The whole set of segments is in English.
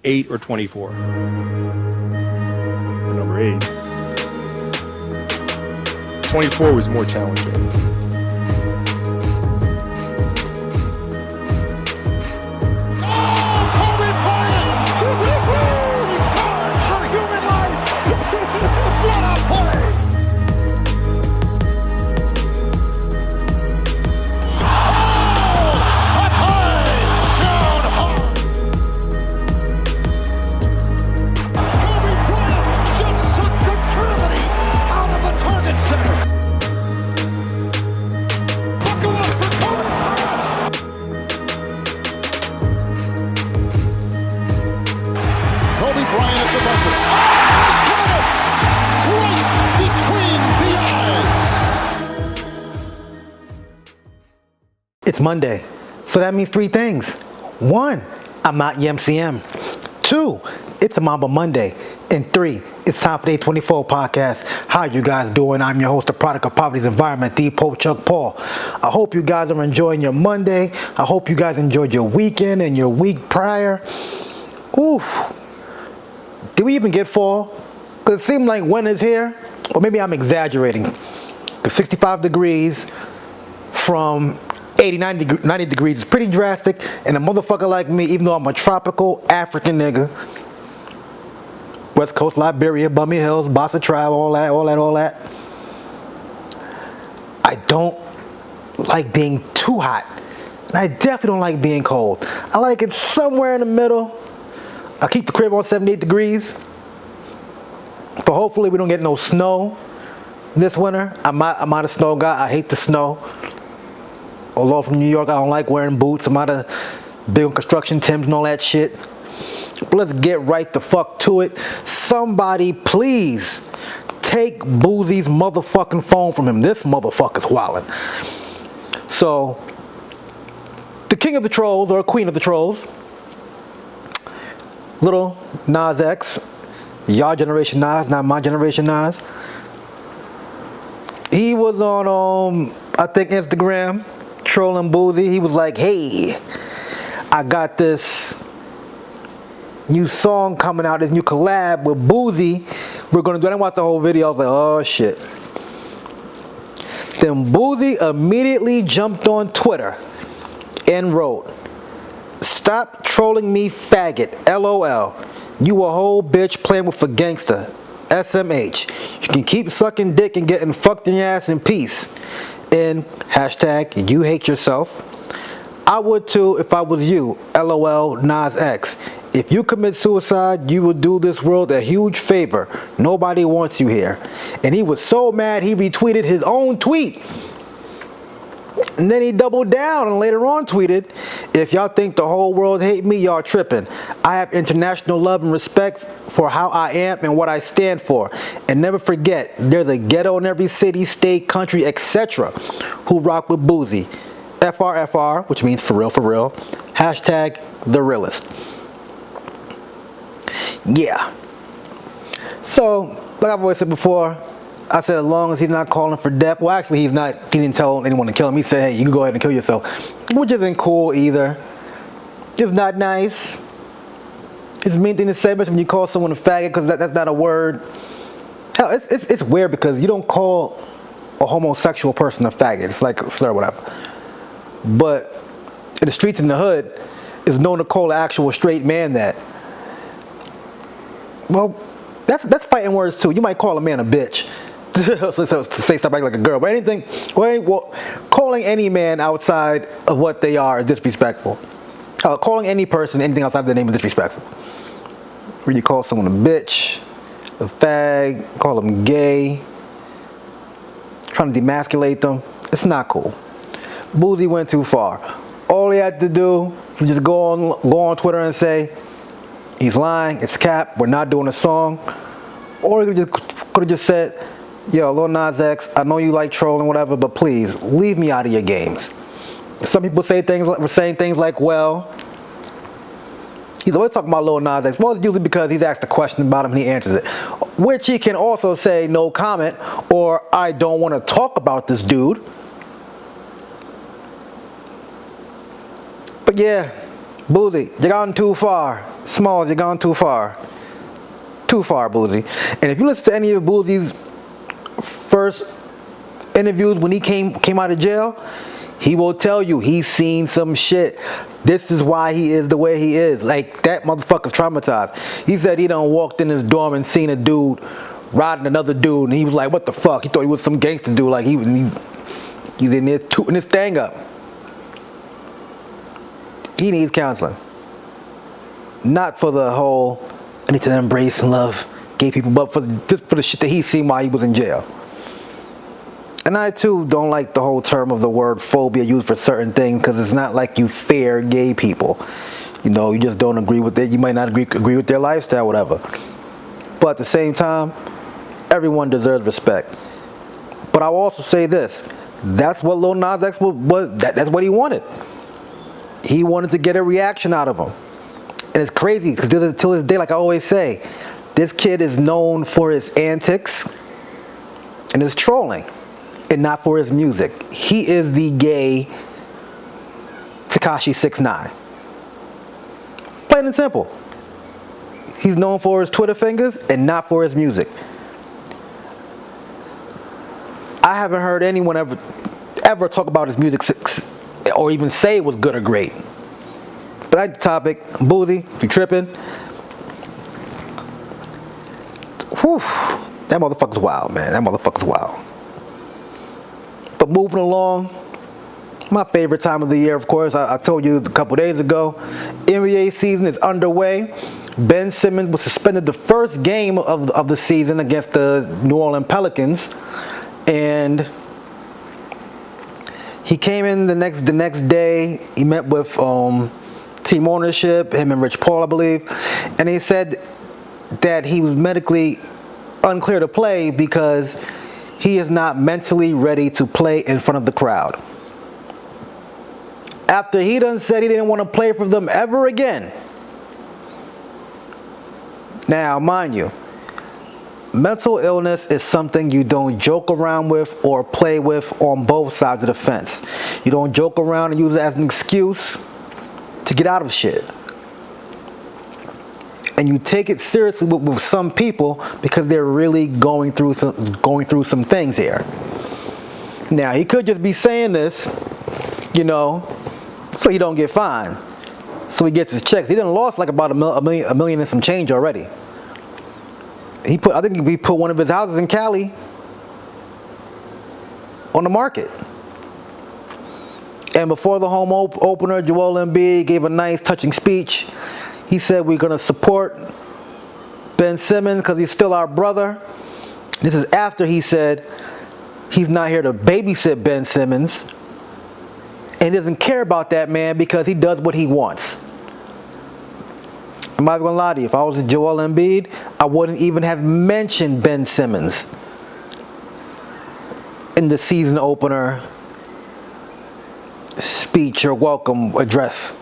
8 or 24? Number 8. 24 was more challenging. It's Monday, so that means 3 things. 1, I'm not YMCM. 2, it's a Mamba Monday. And 3, it's time for the 824 podcast. How you guys doing? I'm your host, the product of poverty's environment, the Pope Chuck Paul. I hope you guys are enjoying your Monday. I hope you guys enjoyed your weekend and your week prior. Oof. Did we even get fall? Because it seemed like winter's here. Or maybe I'm exaggerating. Because 65 degrees from 80, 90 degrees is pretty drastic, and a motherfucker like me, even though I'm a tropical African nigga, West Coast Liberia, Bummy Hills, Bossa Tribe, all that, I don't like being too hot, and I definitely don't like being cold. I like it somewhere in the middle. I keep the crib on 78 degrees, but hopefully we don't get no snow this winter. I'm not a snow guy. I hate the snow. Although from New York, I don't like wearing boots. I'm out of big on construction Timbs and all that shit. But let's get right the fuck to it. Somebody please take Boosie's motherfucking phone from him. This motherfucker's wildin'. So, the king of the trolls, or queen of the trolls, little Nas X, y'all generation Nas, not my generation Nas. He was on, I think, Instagram, trolling Boosie. He was like, hey, I got this new song coming out, this new collab with Boosie. We're going to do it. I watched the whole video. I was like, oh shit. Then Boosie immediately jumped on Twitter and wrote, stop trolling me, faggot, LOL. You a whole bitch playing with a gangster, SMH. You can keep sucking dick and getting fucked in your ass in peace. And hashtag you hate yourself. I would too if I was you, LOL Nas X. If you commit suicide, you will do this world a huge favor. Nobody wants you here. And he was so mad he retweeted his own tweet. And then he doubled down and later on tweeted, if y'all think the whole world hate me, y'all tripping. I have international love and respect for how I am and what I stand for. And never forget, there's a ghetto in every city, state, country, etc. who rock with Boosie. FRFR, which means for real, hashtag the realest. Yeah. So, like I've always said before, I said as long as he's not calling for death. Well, actually, he didn't tell anyone to kill him. He said, hey, you can go ahead and kill yourself. Which isn't cool either. It's not nice. It's a mean thing to say, especially when you call someone a faggot, because that's not a word. Hell, it's weird because you don't call a homosexual person a faggot. It's like a slur or whatever. But in the streets in the hood, it's known to call an actual straight man that. Well, that's fighting words too. You might call a man a bitch. So to say stuff like a girl, but calling any man outside of what they are is disrespectful. Calling any person anything outside of their name is disrespectful. When you call someone a bitch, a fag, call them gay, trying to demasculate them, it's not cool. Boosie went too far. All he had to do was just go on Twitter and say, he's lying, it's cap, we're not doing a song. Or he could have just said, yo, Lil Nas X, I know you like trolling, whatever, but please, leave me out of your games. Some people were saying things like, well, he's always talking about Lil Nas X. Well, it's usually because he's asked a question about him and he answers it. Which he can also say, no comment, or I don't want to talk about this dude. But yeah, Boosie, you gone too far. Smalls, you're gone too far. Too far, Boosie. And if you listen to any of Boosie's first interviews when he came out of jail, he will tell you he's seen some shit. This is why he is the way he is. Like, that motherfucker's traumatized. He said he done walked in his dorm and seen a dude riding another dude, and he was like, what the fuck? He thought he was some gangster dude. Like, he's in there tooting his thing up. He needs counseling. Not for the whole, I need to embrace and love gay people, but just for the shit that he seen while he was in jail. And I too don't like the whole term of the word phobia used for certain things, because it's not like you fear gay people. You know, you just don't agree with it. You might not agree with their lifestyle, whatever. But at the same time, everyone deserves respect. But I'll also say this: that's what Lil Nas X was. That's what he wanted. He wanted to get a reaction out of him. And it's crazy because till this day, like I always say, this kid is known for his antics and his trolling, and not for his music. He is the gay Tekashi 6ix9ine. Plain and simple. He's known for his Twitter fingers and not for his music. I haven't heard anyone ever talk about his music or even say it was good or great. Back to the topic. Boosie, you tripping? Whew. That motherfucker's wild, man. That motherfucker's wild. But moving along, my favorite time of the year, of course, I told you a couple days ago, NBA season is underway. Ben Simmons was suspended the first game of the season against the New Orleans Pelicans, and he came in the next day. He met with team ownership, him and Rich Paul, I believe, and he said that he was medically unclear to play because he is not mentally ready to play in front of the crowd. After he done said he didn't want to play for them ever again. Now, mind you, mental illness is something you don't joke around with or play with on both sides of the fence. You don't joke around and use it as an excuse to get out of shit. And you take it seriously with some people because they're really going through some things here. Now, he could just be saying this, you know, so he don't get fined, so he gets his checks. He done lost like about a million and some change already. I think he put one of his houses in Cali on the market. And before the home opener, Joel Embiid gave a nice, touching speech. He said, we're going to support Ben Simmons because he's still our brother. This is after he said he's not here to babysit Ben Simmons. And he doesn't care about that man because he does what he wants. I'm not going to lie to you. If I was Joel Embiid, I wouldn't even have mentioned Ben Simmons in the season opener speech or welcome address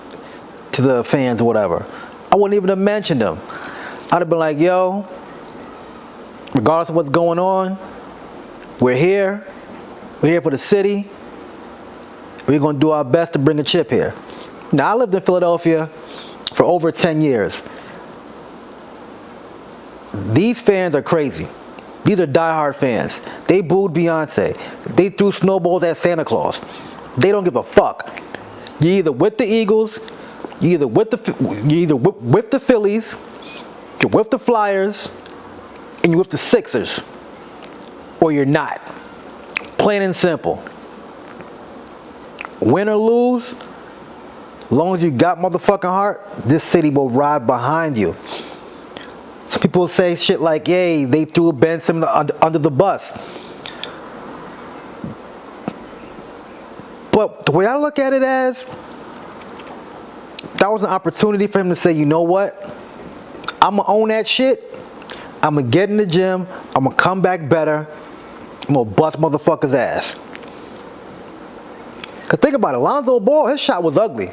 to the fans or whatever. I wouldn't even have mentioned him. I'd have been like, yo, regardless of what's going on, we're here. We're here for the city. We're going to do our best to bring a chip here. Now, I lived in Philadelphia for over 10 years. These fans are crazy. These are diehard fans. They booed Beyonce. They threw snowballs at Santa Claus. They don't give a fuck. You're either with the Eagles, you're either with the Phillies, you're with the Flyers, and you're with the Sixers, or you're not. Plain and simple. Win or lose, as long as you got motherfucking heart, this city will ride behind you. Some people say shit like, yay, they threw Ben Simmons under the bus. But the way I look at it as, that was an opportunity for him to say, you know what? I'm going to own that shit. I'm going to get in the gym. I'm going to come back better. I'm going to bust motherfuckers' ass. Because think about it. Lonzo Ball, his shot was ugly.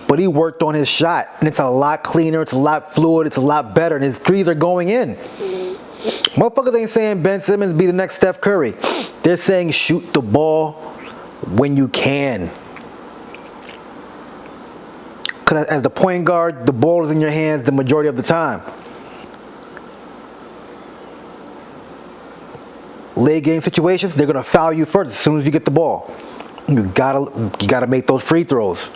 But he worked on his shot. And it's a lot cleaner. It's a lot fluid. It's a lot better. And his threes are going in. Motherfuckers ain't saying Ben Simmons be the next Steph Curry. They're saying shoot the ball when you can. Because Because as the point guard, the ball is in your hands the majority of the time. Late game situations, they're gonna foul you first as soon as you get the ball. You gotta make those free throws.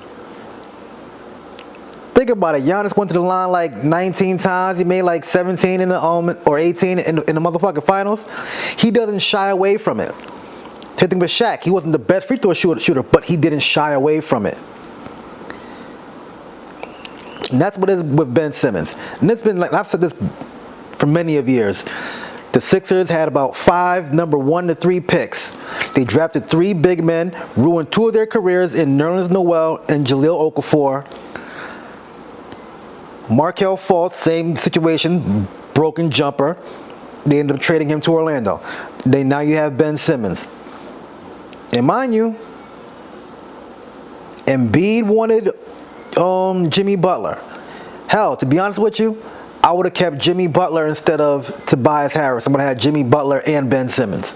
Think about it. Giannis went to the line like 19 times. He made like 17 in the or 18 in the motherfucking finals. He doesn't shy away from it. Same thing with Shaq. He wasn't the best free throw shooter, but he didn't shy away from it. And that's what it is with Ben Simmons. And it's been like, I've said this for many of years. The Sixers had about 5 number 1 to 3 picks. They drafted 3 big men, ruined 2 of their careers in Nerlens Noel and Jahlil Okafor. Markelle Fultz, same situation, broken jumper. They ended up trading him to Orlando. Now you have Ben Simmons. And mind you, Embiid wanted Jimmy Butler. Hell, to be honest with you, I would have kept Jimmy Butler instead of Tobias Harris. I would have had Jimmy Butler and Ben Simmons.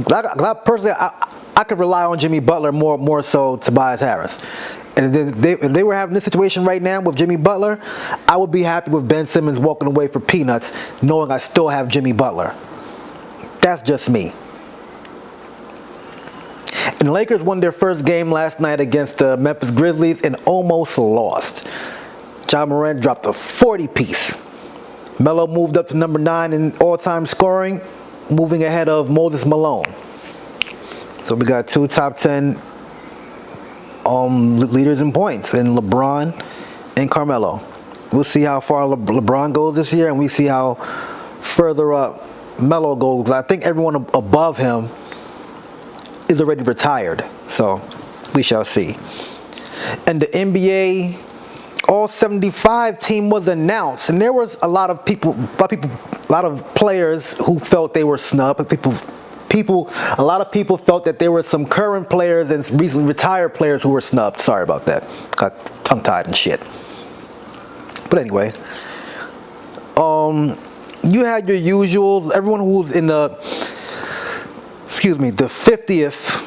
Personally, I could rely on Jimmy Butler more so Tobias Harris. And if they were having this situation right now with Jimmy Butler, I would be happy with Ben Simmons walking away for peanuts, knowing I still have Jimmy Butler. That's just me. And the Lakers won their first game last night against the Memphis Grizzlies and almost lost. Ja Morant dropped a 40-piece. Melo moved up to number 9 in all-time scoring, moving ahead of Moses Malone. So we got 2 top 10 leaders in points, in LeBron and Carmelo. We'll see how far LeBron goes this year, and we see how further up Melo goes. I think everyone above him is already retired, so we shall see. And the NBA All-75 team was announced, and there was a lot of players who felt they were snubbed. A lot of people felt that there were some current players and recently retired players who were snubbed. Sorry about that. Got tongue-tied and shit. But anyway, you had your usuals. Everyone who was in the 50th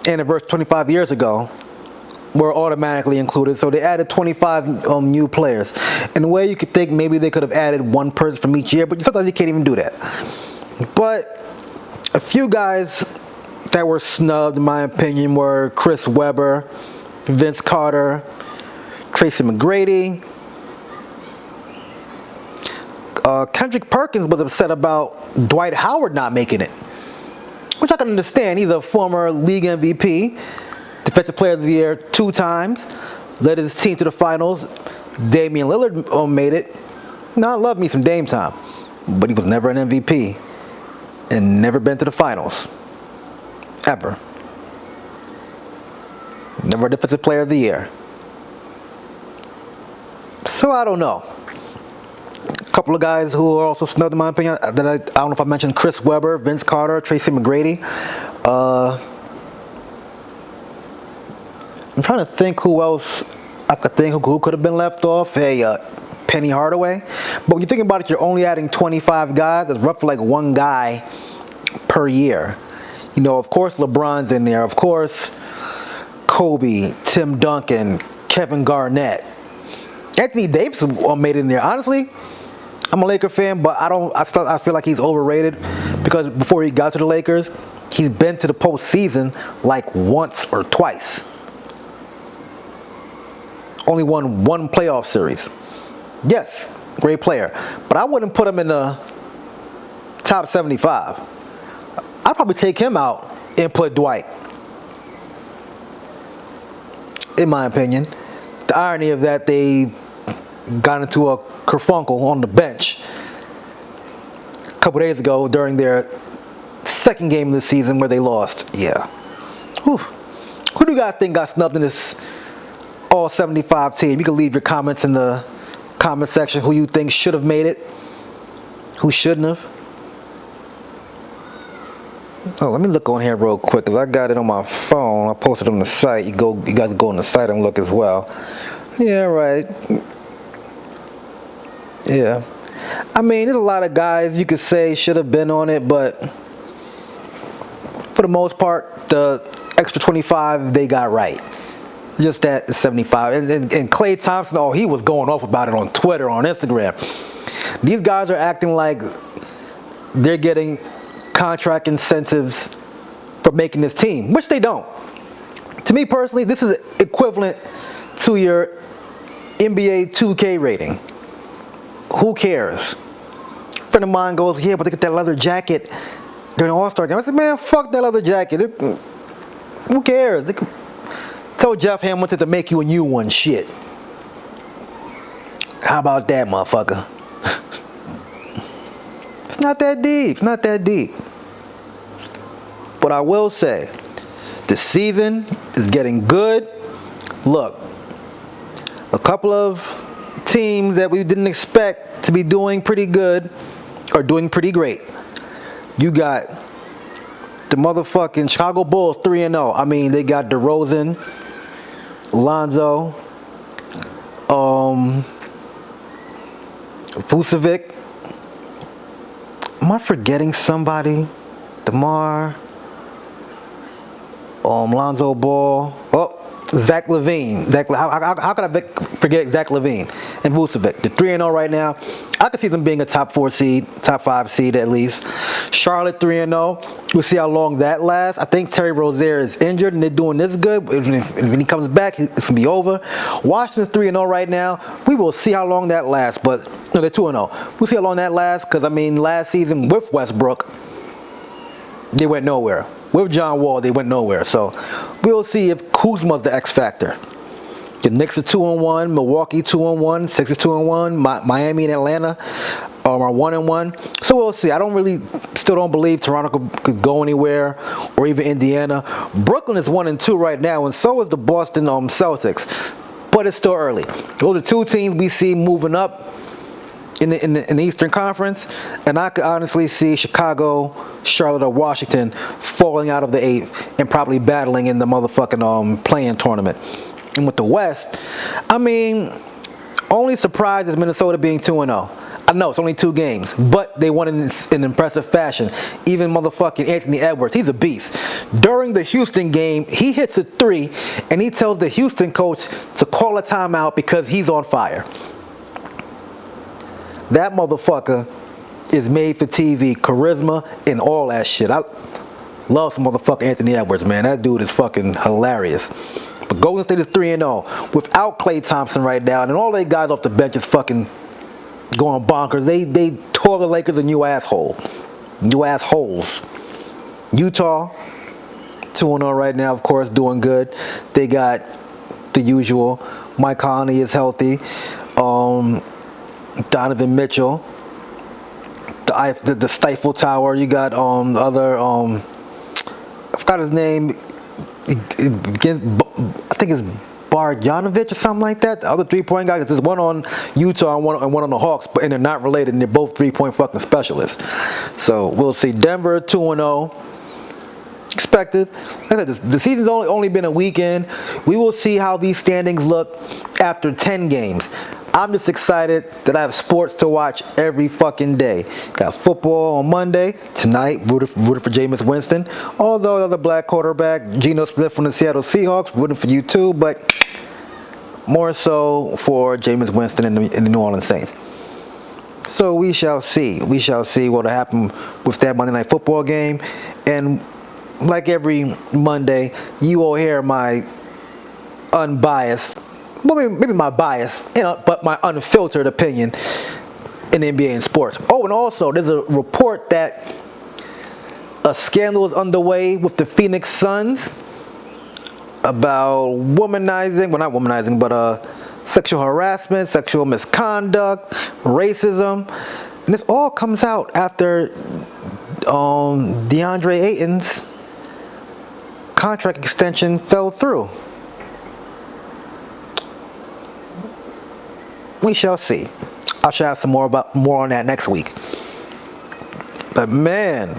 anniversary 25 years ago were automatically included. So they added 25 new players. In a way, you could think maybe they could have added one person from each year, but sometimes you can't even do that. But a few guys that were snubbed, in my opinion, were Chris Webber, Vince Carter, Tracy McGrady. Kendrick Perkins was upset about Dwight Howard not making it, which I can understand. He's a former league MVP, Defensive Player of the Year 2 times, led his team to the finals. Damian Lillard made it. Now, I love me some Dame time, but he was never an MVP and never been to the finals. Ever. Never a Defensive Player of the Year. So I don't know. A couple of guys who are also snubbed in my opinion. I don't know if I mentioned Chris Webber, Vince Carter, Tracy McGrady. I'm trying to think who else I could think who could have been left off. Hey, Penny Hardaway. But when you think about it, you're only adding 25 guys. That's roughly like 1 guy per year. You know, of course LeBron's in there. Of course Kobe, Tim Duncan, Kevin Garnett. Anthony Davis made it in there. Honestly, I'm a Laker fan, but I feel like he's overrated because before he got to the Lakers, he's been to the postseason like once or twice. Only won 1 playoff series. Yes, great player, but I wouldn't put him in the top 75. I'd probably take him out and put Dwight. In my opinion, the irony of that, they got into a kerfuffle on the bench a couple days ago during their 2nd game of the season where they lost. Yeah. Whew. Who do you guys think got snubbed in this All-75 team? You can leave your comments in the comment section who you think should have made it, who shouldn't have. Oh, let me look on here real quick because I got it on my phone. I posted it on the site. You guys go on the site and look as well. Yeah, right. Yeah. I mean, there's a lot of guys you could say should have been on it, but for the most part, extra 25 they got right. Just that 75. And Klay Thompson, oh, he was going off about it on Twitter, on Instagram. These guys are acting like they're getting contract incentives for making this team, which they don't. To me personally, this is equivalent to your NBA 2K rating. Who cares? A friend of mine goes, yeah, but they get that leather jacket during the All-Star game. I said, man, fuck that leather jacket. Who cares? Tell Jeff Hamilton to make you a new one. Shit. How about that, motherfucker? It's not that deep. It's not that deep. But I will say, the season is getting good. Look, a couple of teams that we didn't expect to be doing pretty good are doing pretty great. You got the motherfucking Chicago Bulls 3-0. I mean, they got DeRozan, Lonzo, Vucevic. Am I forgetting somebody? DeMar, Lonzo Ball. Oh, Zach LaVine. How could I forget Zach LaVine and Vucevic? They're 3-0 right now. I could see them being a top 4 seed, top 5 seed at least. Charlotte 3-0. We'll see how long that lasts. I think Terry Rozier is injured and they're doing this good. When he comes back, it's going to be over. Washington's 3-0 right now. We will see how long that lasts. But no, they're 2-0. We'll see how long that lasts because, I mean, last season with Westbrook, they went nowhere. With John Wall, they went nowhere. So we'll see if Kuzma's the X factor. The Knicks are 2-1, Milwaukee 2-1, Sixers 2-1, Miami and Atlanta are 1-1. So we'll see. I still don't believe Toronto could go anywhere, or even Indiana. Brooklyn is 1-2 right now, and so is the Boston Celtics. But it's still early. Those are two teams we see moving up in the Eastern Conference, and I could honestly see Chicago, Charlotte, or Washington falling out of the 8th and probably battling in the motherfucking play-in tournament. And with the West, I mean, only surprise is Minnesota being 2-0. I know it's only 2 games, but they won in impressive fashion. Even motherfucking Anthony Edwards, he's a beast. During the Houston game, he hits a 3, and he tells the Houston coach to call a timeout because he's on fire. That motherfucker is made for TV, charisma, and all that shit. I love some motherfucking Anthony Edwards, man. That dude is fucking hilarious. But Golden State is 3-0 without Klay Thompson right now, and all they guys off the bench is fucking going bonkers. They tore the Lakers a new asshole. New assholes. Utah, 2-0 right now, of course, doing good. They got the usual. Mike Conley is healthy. Donovan Mitchell, the Stifle Tower. You got the other I forgot his name. I think it's Barjanovic or something like that. The other 3-point guy. There's one on Utah and one on the Hawks, and they're not related, and they're both 3-point fucking specialists. So we'll see. Denver 2-0. Expected. Like I said, the season's only been a weekend. We will see how these standings look after 10 games. I'm just excited that I have sports to watch every fucking day. Got football on Monday. Tonight, rooted for Jameis Winston. Although the other black quarterback, Geno Smith from the Seattle Seahawks, rooting for you too, but more so for Jameis Winston and the New Orleans Saints. So we shall see. We shall see what will happen with that Monday Night Football game. And like every Monday, you will hear my unbiased, well, maybe my bias, but my unfiltered opinion in the NBA and sports. Oh, and also, there's a report that a scandal is underway with the Phoenix Suns about sexual harassment, sexual misconduct, racism. And this all comes out after DeAndre Ayton's contract extension fell through. We shall see. I shall have some more on that next week. But man,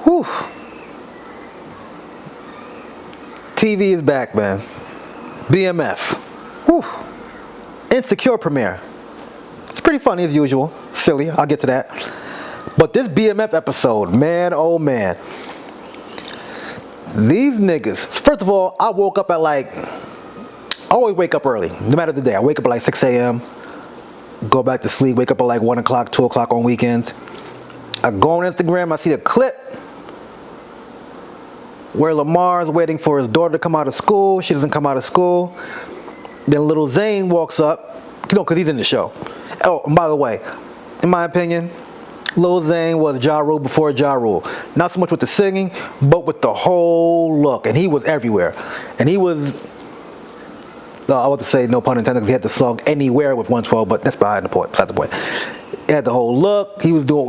whew. TV is back, man. BMF. Whew. Insecure premiere. It's pretty funny as usual. Silly. I'll get to that. But this BMF episode, man, oh man. These niggas, first of all, I woke up at I always wake up early, no matter the day. I wake up at 6 a.m., go back to sleep, wake up at 1 o'clock, 2 o'clock on weekends. I go on Instagram, I see a clip where Lamar's waiting for his daughter to come out of school. She doesn't come out of school. Then Lil Zane walks up, because he's in the show. Oh, and by the way, in my opinion, Lil Zane was Ja Rule before Ja Rule. Not so much with the singing, but with the whole look. And he was everywhere. And he was, I want to say no pun intended, because he had the song Anywhere with 112, but that's beside the point. He had the whole look. He was doing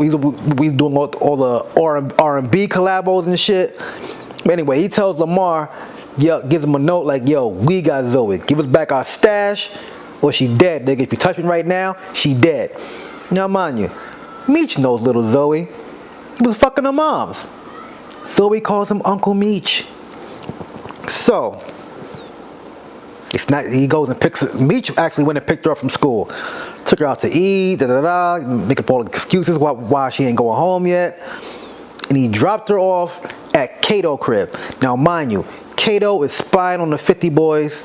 all the R&B collabos and shit. But anyway, he tells Lamar, gives him a note like, yo, we got Zoe. Give us back our stash or she dead, nigga. If you touch me right now, she dead. Now, mind you, Meech knows little Zoe. He was fucking her moms. Zoe calls him Uncle Meech. So, it's not, he goes and picks her. Meech actually went and picked her up from school. Took her out to eat, make up all the excuses why she ain't going home yet. And he dropped her off at Kato crib. Now, mind you, Kato is spying on the 50 boys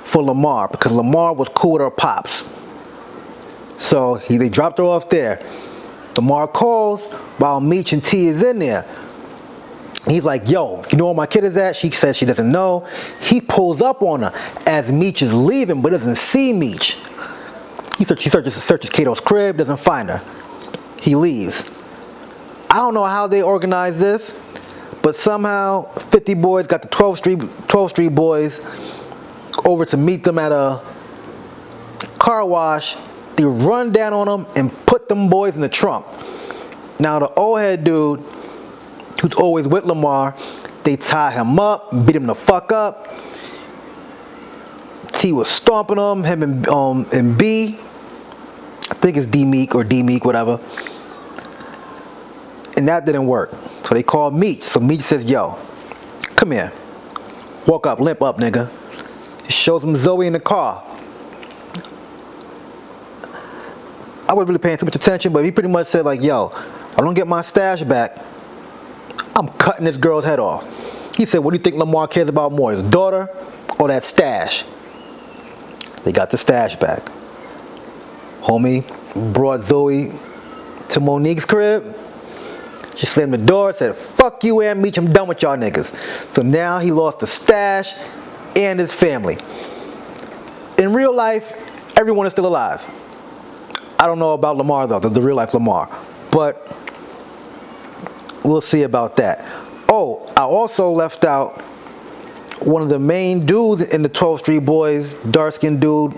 for Lamar because Lamar was cool with her pops. So they dropped her off there. Lamar calls while Meech and T is in there. He's like, yo, you know where my kid is at? She says she doesn't know. He pulls up on her as Meech is leaving but doesn't see Meech. He searches Kato's crib, doesn't find her. He leaves. I don't know how they organized this, but somehow 50 boys got the 12th Street boys over to meet them at a car wash. They run down on them and put them boys in the trunk. Now the old head dude, who's always with Lamar, they tie him up, beat him the fuck up. T was stomping him and B, I think it's D-Meek or D-Meek, whatever. And that didn't work. So they called Meech. So Meech says, yo, come here. Walk up, limp up, nigga. He shows him Zoe in the car. I wasn't really paying too much attention, but he pretty much said like, yo, I don't get my stash back, I'm cutting this girl's head off. He said, what do you think Lamar cares about more, his daughter or that stash? They got the stash back. Homie brought Zoe to Monique's crib. She slammed the door, said, fuck you and Meech, I'm done with y'all niggas. So now he lost the stash and his family. In real life, everyone is still alive. I don't know about Lamar though, the real life Lamar. But we'll see about that. Oh, I also left out one of the main dudes in the 12th Street Boys, dark-skinned dude,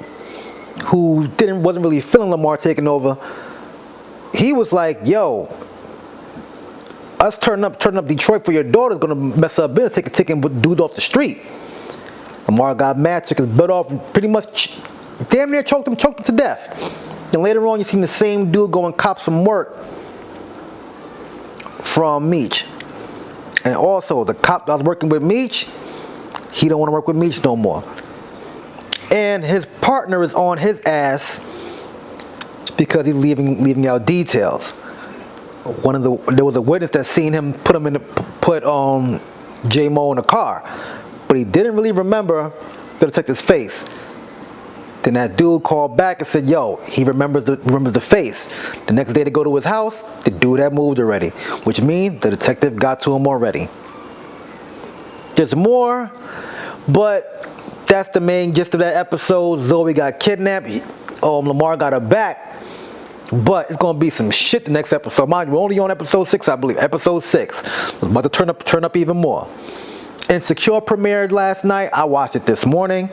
who wasn't really feeling Lamar taking over. He was like, yo, us turning up Detroit for your daughter is gonna mess up business, taking dudes off the street. Lamar got mad, took his butt off, and pretty much damn near choked him to death. Then later on, you seen the same dude go and cop some work from Meech. And also, the cop that was working with Meech, he don't want to work with Meech no more. And his partner is on his ass because he's leaving out details. There was a witness that seen him put J-Mo in the car, but he didn't really remember the detective's face. Then that dude called back and said, yo, he remembers the face. The next day they go to his house, the dude had moved already, which means the detective got to him already. There's more, but that's the main gist of that episode. Zoe got kidnapped. Lamar got her back. But it's going to be some shit the next episode. Mind you, we're only on episode 6, I believe. Episode 6. It's about to turn up even more. Insecure premiered last night. I watched it this morning.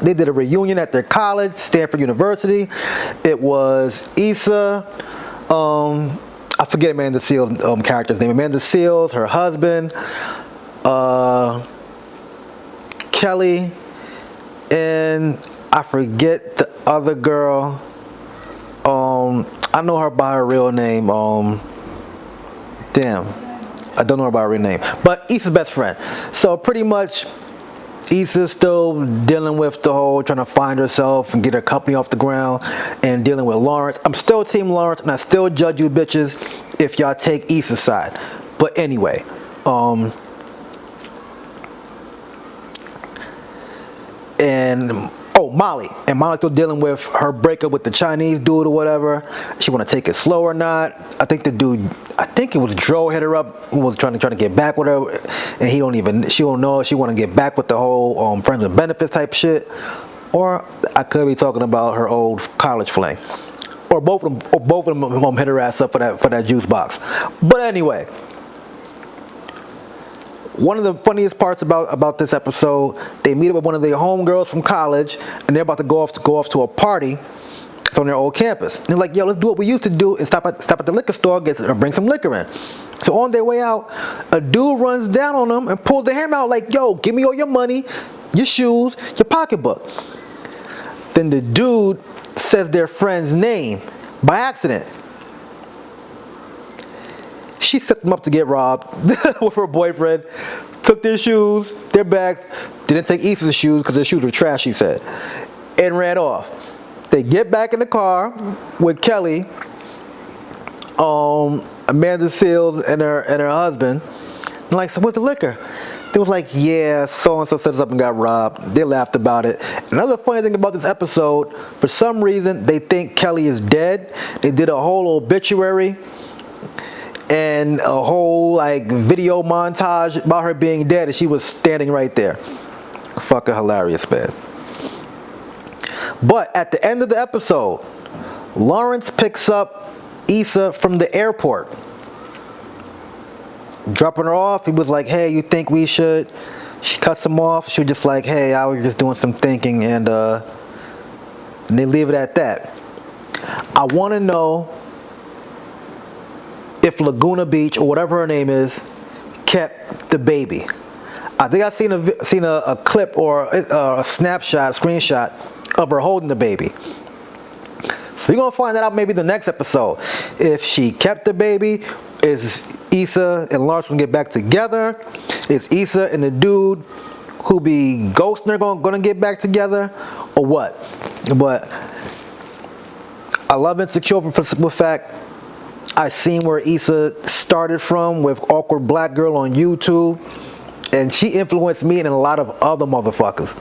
They did a reunion at their college, Stanford University. It was Issa, I forget Amanda Seals' character's name. Amanda Seals, her husband, Kelly, and I forget the other girl. I know her by her real name. Damn, I don't know her by her real name. But Issa's best friend. So pretty much, Issa's still dealing with the whole trying to find herself and get her company off the ground and dealing with Lawrence. I'm still Team Lawrence, and I still judge you bitches if y'all take Issa's side. But anyway, Molly. And Molly's still dealing with her breakup with the Chinese dude or whatever. She want to take it slow or not. I think it was Dro hit her up, who was trying to get back with her, and she don't know if she want to get back with the whole friends with benefits type shit. Or I could be talking about her old college fling. Or both of them hit her ass up for that juice box. But anyway, one of the funniest parts about this episode, they meet up with one of their homegirls from college, and they're about to go off to a party. It's on their old campus. And they're like, yo, let's do what we used to do and stop at the liquor store, bring some liquor in. So on their way out, a dude runs down on them and pulls the hammer out like, yo, give me all your money, your shoes, your pocketbook. Then the dude says their friend's name by accident. She set them up to get robbed with her boyfriend, took their shoes, their bags, didn't take Issa's shoes because their shoes were trash, she said, and ran off. They get back in the car with Kelly, Amanda Seals, and her husband. And like, so what's the liquor? They was like, yeah, so-and-so set us up and got robbed. They laughed about it. Another funny thing about this episode, for some reason, they think Kelly is dead. They did a whole obituary and a whole video montage about her being dead, and she was standing right there. Fucking hilarious, man. But at the end of the episode, Lawrence picks up Issa from the airport, dropping her off. He was like, hey, you think we should? She cuts him off. She was just like, hey, I was just doing some thinking, and they leave it at that. I want to know if Laguna Beach, or whatever her name is, kept the baby. I think I've seen a clip or a snapshot, a screenshot of her holding the baby. So we're going to find that out maybe the next episode. If she kept the baby, is Issa and Lawrence going to get back together? Is Issa and the dude who be ghosting her going to get back together? Or what? But I love Insecure for the fact I seen where Issa started from with Awkward Black Girl on YouTube, and she influenced me and a lot of other motherfuckers,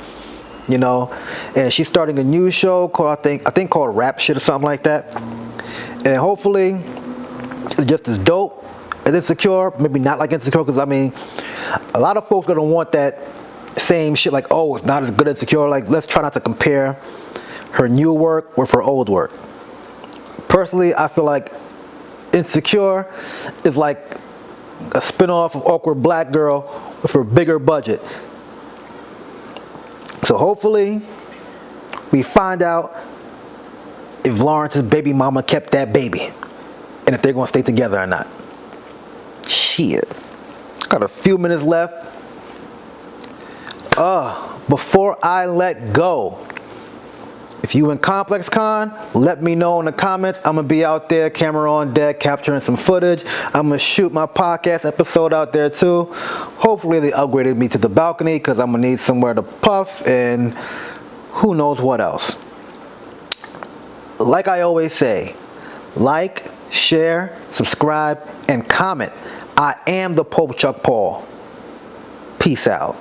you know. And she's starting a new show called I think called Rap Shit or something like that. And hopefully it's just as dope as Insecure. Maybe not like Insecure, because I mean, a lot of folks are gonna want that same shit. Like, oh, it's not as good as Insecure. Like, let's try not to compare her new work with her old work. Personally, I feel like Insecure is like a spin-off of Awkward Black Girl with a bigger budget. So hopefully we find out if Lawrence's baby mama kept that baby and if they're gonna stay together or not. Shit. Got a few minutes left. Before I let go, if you in Complex Con, let me know in the comments. I'm going to be out there, camera on deck, capturing some footage. I'm going to shoot my podcast episode out there too. Hopefully they upgraded me to the balcony, because I'm going to need somewhere to puff and who knows what else. Like I always say, like, share, subscribe, and comment. I am the Pope Chuck Paul. Peace out.